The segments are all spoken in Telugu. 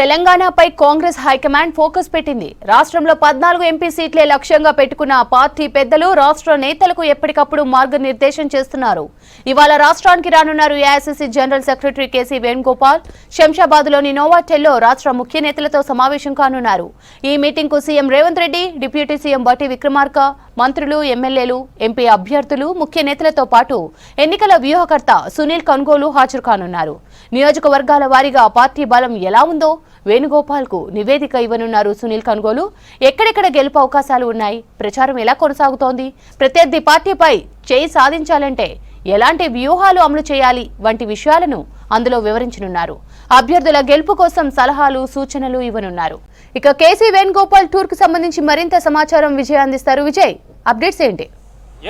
తెలంగాణపై కాంగ్రెస్ హైకమాండ్ ఫోకస్ పెట్టింది. రాష్ట్రంలో 14 ఎంపీ సీట్లే లక్ష్యంగా పెట్టుకున్న పార్టీ పెద్దలు రాష్ట్ర నేతలకు ఎప్పటికప్పుడు మార్గనిర్దేశం చేస్తున్నారు. ఇవాళ రాష్ట్రానికి రానున్నారు AICC general secretary KC Venugopal. శంషాబాద్లోని నోవాటెల్లో రాష్ట్ర ముఖ్య నేతలతో సమావేశం కానున్నారు. ఈ మీటింగ్కు CM Revanth Reddy, deputy CM Bhatti Vikramarka, మంత్రులు, ఎమ్మెల్యేలు, ఎంపీ అభ్యర్థులు, ముఖ్య నేతలతో పాటు ఎన్నికల వ్యూహకర్త సునీల్ కన్గోలు హాజరు కానున్నారు. నియోజకవర్గాల వారీగా పార్టీ బలం ఎలా ఉందో వేణుగోపాల్ కు నివేదిక ఇవ్వనున్నారు సునీల్ కన్గోలు. ఎక్కడెక్కడ గెలుపు అవకాశాలు ఉన్నాయి, ప్రచారం ఎలా కొనసాగుతోంది, ప్రత్యర్థి పార్టీపై చేయి సాధించాలంటే ఎలాంటి వ్యూహాలు అమలు చేయాలి వంటి విషయాలను అందులో వివరించనున్నారు. అభ్యర్థుల గెలుపు కోసం సలహాలు, సూచనలు ఇవ్వనున్నారు. ఇక కేసీ వేణుగోపాల్ టూర్ కు సంబంధించి మరింత సమాచారం విజయ్ అందిస్తారు. విజయ్, అప్డేట్స్ ఏంటి?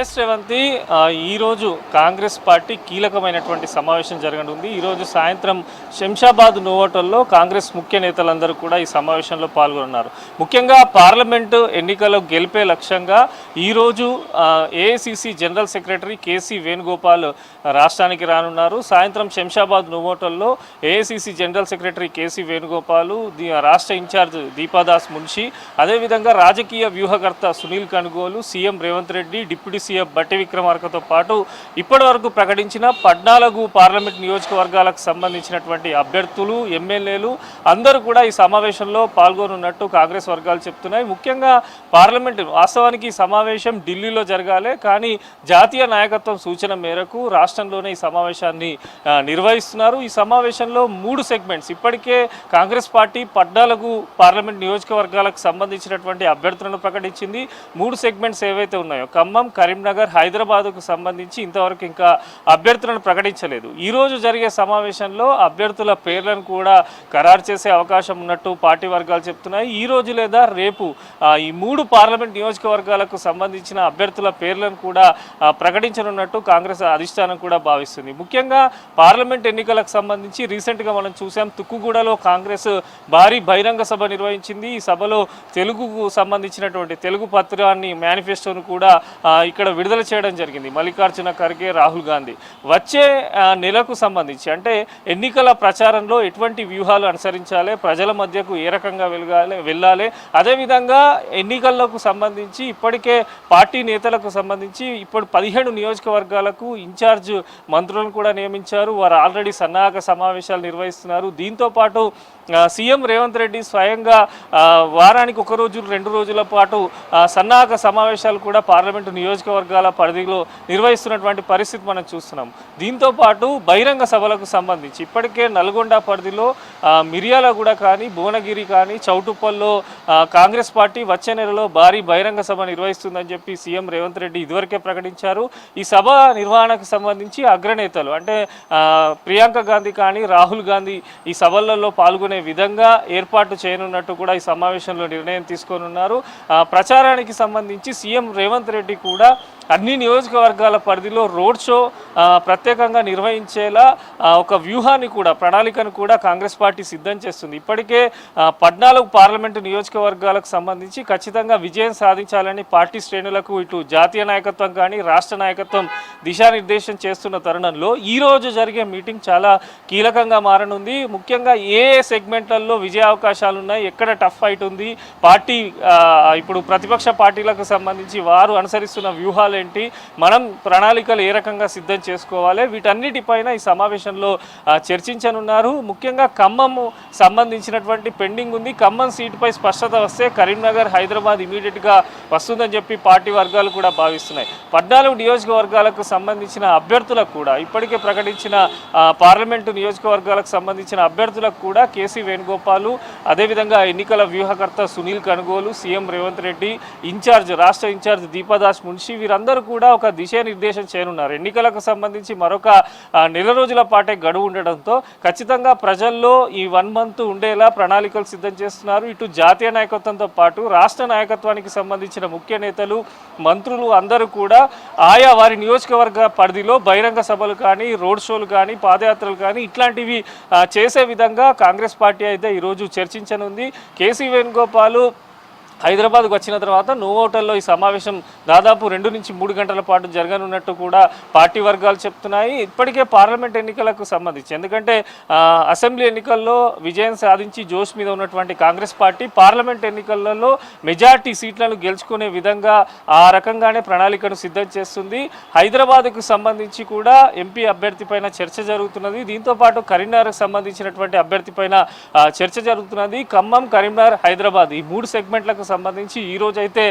ఎస్ రేవంతి, ఈరోజు కాంగ్రెస్ పార్టీ కీలకమైనటువంటి సమావేశం జరగనుంది. ఈరోజు సాయంత్రం శంషాబాద్ నోవాటెల్లో కాంగ్రెస్ ముఖ్య నేతలందరూ కూడా ఈ సమావేశంలో పాల్గొన్నారు. ముఖ్యంగా పార్లమెంటు ఎన్నికల్లో గెలిపే లక్ష్యంగా ఈరోజు AICC general secretary KC Venugopal రాష్ట్రానికి రానున్నారు. సాయంత్రం శంషాబాద్ నోవాటెల్లో AICC general secretary KC Venugopal, రాష్ట్ర ఇన్ఛార్జ్ దీపాదాస్ మున్షి, అదేవిధంగా రాజకీయ వ్యూహకర్త Sunil Kanugolu, CM Revanth Reddy, deputy CM Bhatti విక్రమార్కతో పాటు ఇప్పటి వరకు ప్రకటించిన 14 పార్లమెంట్ నియోజకవర్గాలకు సంబంధించినటువంటి అభ్యర్థులు, ఎమ్మెల్యేలు అందరూ కూడా ఈ సమావేశంలో పాల్గొనున్నట్టు కాంగ్రెస్ వర్గాలు చెప్తున్నాయి. ముఖ్యంగా పార్లమెంటు వాస్తవానికి ఈ సమావేశం ఢిల్లీలో జరగాలి, కానీ జాతీయ నాయకత్వం సూచన మేరకు రాష్ట్రంలోనే ఈ సమావేశాన్ని నిర్వహిస్తున్నారు. ఈ సమావేశంలో 3 సెగ్మెంట్స్ ఇప్పటికే కాంగ్రెస్ పార్టీ 14 పార్లమెంట్ నియోజకవర్గాలకు సంబంధించినటువంటి అభ్యర్థులను ప్రకటించింది. 3 సెగ్మెంట్స్ ఏవైతే ఉన్నాయో ఖమ్మం, కరీంనగర్, హైదరాబాద్కు సంబంధించి ఇంతవరకు ఇంకా అభ్యర్థులను ప్రకటించలేదు. ఈరోజు జరిగే సమావేశంలో అభ్యర్థుల పేర్లను కూడా ఖరారు చేసే అవకాశం ఉన్నట్టు పార్టీ వర్గాలు చెప్తున్నాయి. ఈ రోజు లేదా రేపు ఈ 3 పార్లమెంట్ నియోజకవర్గాలకు సంబంధించిన అభ్యర్థుల పేర్లను కూడా ప్రకటించనున్నట్టు కాంగ్రెస్ అధిష్టానం కూడా భావిస్తుంది. ముఖ్యంగా పార్లమెంట్ ఎన్నికలకు సంబంధించి రీసెంట్గా మనం చూసాం, తుక్కుగూడలో కాంగ్రెస్ భారీ బహిరంగ సభ నిర్వహించింది. ఈ సభలో తెలుగుకు సంబంధించినటువంటి తెలుగు పత్రాన్ని, మేనిఫెస్టోను కూడా ఇక్కడ విడుదల చేయడం జరిగింది. మల్లికార్జున ఖర్గే, రాహుల్ గాంధీ వచ్చే నెలకు సంబంధించి అంటే ఎన్నికల ప్రచారంలో ఎటువంటి వ్యూహాలు అనుసరించాలి, ప్రజల మధ్యకు ఏ రకంగా వెళ్ళాలి, అదేవిధంగా ఎన్నికలకు సంబంధించి ఇప్పటికే పార్టీ నేతలకు సంబంధించి ఇప్పుడు 15 నియోజకవర్గాలకు ఇన్ఛార్జ్ మంత్రులను కూడా నియమించారు. వారు ఆల్రెడీ సన్నాహక సమావేశాలు నిర్వహిస్తున్నారు. దీంతోపాటు సీఎం రేవంత్ రెడ్డి స్వయంగా వారానికి 1 రోజు 2 రోజుల పాటు సన్నాహక సమావేశాలు కూడా పార్లమెంటు నియోజకవర్గాల పరిధిలో నిర్వహిస్తున్నటువంటి పరిస్థితి మనం చూస్తున్నాం. దీంతోపాటు బహిరంగ సభలకు సంబంధించి ఇప్పటికే నల్గొండ పరిధిలో మిర్యాలగూడ కానీ, భువనగిరి కానీ, చౌటుప్పల్లో కాంగ్రెస్ పార్టీ వచ్చే నెలలో భారీ బహిరంగ సభ నిర్వహిస్తుందని చెప్పి సీఎం రేవంత్ రెడ్డి ఇదివరకే ప్రకటించారు. ఈ సభ నిర్వహణకు సంబంధించి అగ్రనేతలు అంటే ప్రియాంక గాంధీ కానీ, రాహుల్ గాంధీ ఈ సభలలో పాల్గొనే విధంగా ఏర్పాటు చేయనున్నట్టు కూడా ఈ సమావేశంలో నిర్ణయం తీసుకోనున్నారు. ప్రచారానికి సంబంధించి సీఎం రేవంత్ రెడ్డి కూడా అన్ని నియోజకవర్గాల పరిధిలో రోడ్ షో ప్రత్యేకంగా నిర్వహించేలా ఒక వ్యూహాన్ని కూడా, ప్రణాళికను కూడా కాంగ్రెస్ పార్టీ సిద్ధం చేస్తుంది. ఇప్పటికే 14 పార్లమెంటు నియోజకవర్గాలకు సంబంధించి ఖచ్చితంగా విజయం సాధించాలని పార్టీ శ్రేణులకు ఇటు జాతీయ నాయకత్వం కానీ, రాష్ట్ర నాయకత్వం దిశానిర్దేశం చేస్తున్న తరుణంలో ఈరోజు జరిగే మీటింగ్ చాలా కీలకంగా మారనుంది. ముఖ్యంగా ఏ సెగ్మెంట్లలో విజయ అవకాశాలు ఉన్నాయి, ఎక్కడ టఫ్ ఫైట్ ఉంది, పార్టీ ఇప్పుడు ప్రతిపక్ష పార్టీలకు సంబంధించి వారు అనుసరిస్తున్న వ్యూహాలు ఏంటి, మనం ప్రణాళికలు ఏ రకంగా సిద్ధం చేసుకోవాలి, వీటన్నిటిపైన ఈ సమావేశంలో చర్చించనున్నారు. ముఖ్యంగా ఖమ్మం సంబంధించినటువంటి పెండింగ్ ఉంది. ఖమ్మం సీటుపై స్పష్టత వస్తే కరీంనగర్, హైదరాబాద్ ఇమీడియట్గా వస్తుందని చెప్పి పార్టీ వర్గాలు కూడా భావిస్తున్నాయి. 14 నియోజకవర్గాలకు సంబంధించిన అభ్యర్థులకు కూడా ఇప్పటికే ప్రకటించిన పార్లమెంటు నియోజకవర్గాలకు సంబంధించిన అభ్యర్థులకు కూడా కేసీ వేణుగోపాల్, అదేవిధంగా ఎన్నికల వ్యూహకర్త సునీల్ కన్గోలు, సీఎం రేవంత్ రెడ్డి, రాష్ట్ర ఇన్ఛార్జ్ దీపాదాస్ మున్షి వీరందరూ కూడా ఒక దిశానిర్దేశం చేయనున్నారు. ఎన్నికలకు సంబంధించి మరొక నెల రోజుల పాటే గడువు ఉండడంతో ఖచ్చితంగా ప్రజల్లో ఈ 1 మంత్ ఉండేలా ప్రణాళికలు సిద్ధం చేస్తున్నారు. ఇటు జాతీయ నాయకత్వంతో పాటు రాష్ట్ర నాయకత్వానికి సంబంధించిన ముఖ్య నేతలు, మంత్రులు అందరూ కూడా ఆయా వారి నియోజకవర్గ పరిధిలో బహిరంగ సభలు కానీ, రోడ్ షోలు కానీ, పాదయాత్రలు కానీ ఇట్లాంటివి చేసే విధంగా కాంగ్రెస్ పార్టీ అయితే ఈరోజు చర్చించనుంది. కేసీ వేణుగోపాల్ హైదరాబాద్కు వచ్చిన తర్వాత నోవోటల్లో ఈ సమావేశం దాదాపు 2 నుంచి 3 గంటల పాటు జరగనున్నట్టు కూడా పార్టీ వర్గాలు చెప్తున్నాయి. ఇప్పటికే పార్లమెంట్ ఎన్నికలకు సంబంధించి, ఎందుకంటే అసెంబ్లీ ఎన్నికల్లో విజయం సాధించి జోష్ మీద ఉన్నటువంటి కాంగ్రెస్ పార్టీ పార్లమెంట్ ఎన్నికలలో మెజార్టీ సీట్లను గెలుచుకునే విధంగా ఆ రకంగానే ప్రణాళికను సిద్ధం చేస్తుంది. హైదరాబాద్కు సంబంధించి కూడా ఎంపీ అభ్యర్థి పైన చర్చ జరుగుతున్నది. దీంతోపాటు కరీంనగర్కు సంబంధించినటువంటి అభ్యర్థి పైన చర్చ జరుగుతున్నది. ఖమ్మం, కరీంనగర్, హైదరాబాద్ ఈ 3 సెగ్మెంట్లకు సంబంధించి ఈ రోజు అయితే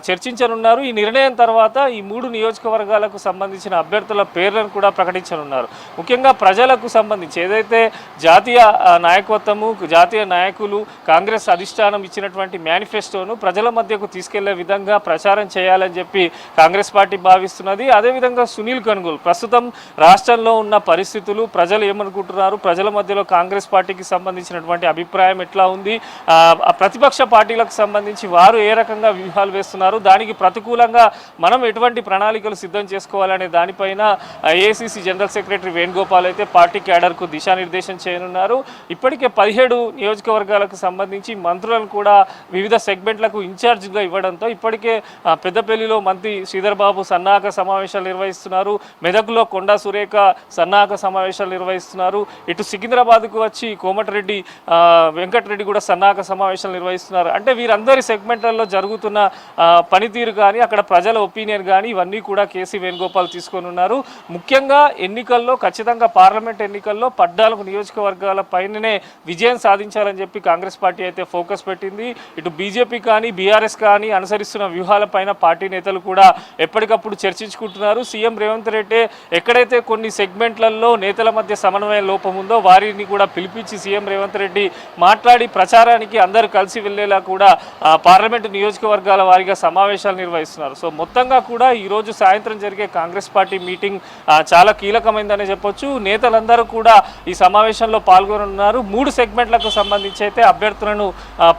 చర్చించనున్నారు. ఈ నిర్ణయం తర్వాత ఈ 3 నియోజకవర్గాలకు సంబంధించిన అభ్యర్థుల పేర్లను కూడా ప్రకటించనున్నారు. ముఖ్యంగా ప్రజలకు సంబంధించి ఏదైతే జాతీయ నాయకత్వము, జాతీయ నాయకులు, కాంగ్రెస్ అధిష్టానం ఇచ్చినటువంటి మేనిఫెస్టోను ప్రజల మధ్యకు తీసుకెళ్లే విధంగా ప్రచారం చేయాలని చెప్పి కాంగ్రెస్ పార్టీ భావిస్తున్నది. అదేవిధంగా సునీల్ కనుగోలు ప్రస్తుతం రాష్ట్రంలో ఉన్న పరిస్థితులు, ప్రజలు ఏమనుకుంటున్నారు, ప్రజల మధ్యలో కాంగ్రెస్ పార్టీకి సంబంధించినటువంటి అభిప్రాయం ఎట్లా ఉంది, ప్రతిపక్ష పార్టీలకు సంబంధించి వారు ఏ రకంగా వ్యూహాలు వేస్తున్నారు, దానికి ప్రతికూలంగా మనం ఎటువంటి ప్రణాళికలు సిద్ధం చేసుకోవాలనే దానిపైన ఏఐసీసీ జనరల్ సెక్రటరీ వేణుగోపాల్ అయితే పార్టీ క్యాడర్కు దిశానిర్దేశం చేయనున్నారు. ఇప్పటికే 17 నియోజకవర్గాలకు సంబంధించి మంత్రులను కూడా వివిధ సెగ్మెంట్లకు ఇన్ఛార్జ్గా ఇవ్వడంతో ఇప్పటికే పెద్దపల్లిలో మంత్రి శ్రీధర్ బాబు సన్నాహక సమావేశాలు నిర్వహిస్తున్నారు. మెదక్లో కొండా సురేఖ సన్నాహక సమావేశాలు నిర్వహిస్తున్నారు. ఇటు సికింద్రాబాద్కు వచ్చి కోమటిరెడ్డి వెంకటరెడ్డి కూడా సన్నాహక సమావేశాలు నిర్వహిస్తున్నారు. అంటే వీరందరి సెగ్మెంట్లలో జరుగుతున్న పనితీరు కానీ, అక్కడ ప్రజల ఒపీనియన్ కానీ ఇవన్నీ కూడా కేసీ వేణుగోపాల్ తీసుకొని ఉన్నారు. ముఖ్యంగా ఎన్నికల్లో ఖచ్చితంగా పార్లమెంట్ ఎన్నికల్లో 14 నియోజకవర్గాల పైననే విజయం సాధించాలని చెప్పి కాంగ్రెస్ పార్టీ అయితే ఫోకస్ పెట్టింది. ఇటు బీజేపీ కానీ బీఆర్ఎస్ కానీ అనుసరిస్తున్న వ్యూహాలపైన పార్టీ నేతలు కూడా ఎప్పటికప్పుడు చర్చించుకుంటున్నారు. సీఎం రేవంత్ రెడ్డి ఎక్కడైతే కొన్ని సెగ్మెంట్లలో నేతల మధ్య సమన్వయ లోపం ఉందో వారిని కూడా పిలిపించి సీఎం రేవంత్ రెడ్డి మాట్లాడి ప్రచారానికి అందరూ కలిసి వెళ్లేలా కూడా పార్లమెంటు నియోజకవర్గాల వారీగా సమావేశాలు నిర్వహిస్తున్నారు. సో మొత్తంగా కూడా ఈరోజు సాయంత్రం జరిగే కాంగ్రెస్ పార్టీ మీటింగ్ చాలా కీలకమైందనే చెప్పొచ్చు. నేతలందరూ కూడా ఈ సమావేశంలో పాల్గొనున్నారు. 3 సెగ్మెంట్లకు సంబంధించి అయితే అభ్యర్థులను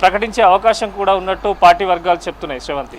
ప్రకటించే అవకాశం కూడా ఉన్నట్టు పార్టీ వర్గాలు చెప్తున్నాయి. శ్రవంతి.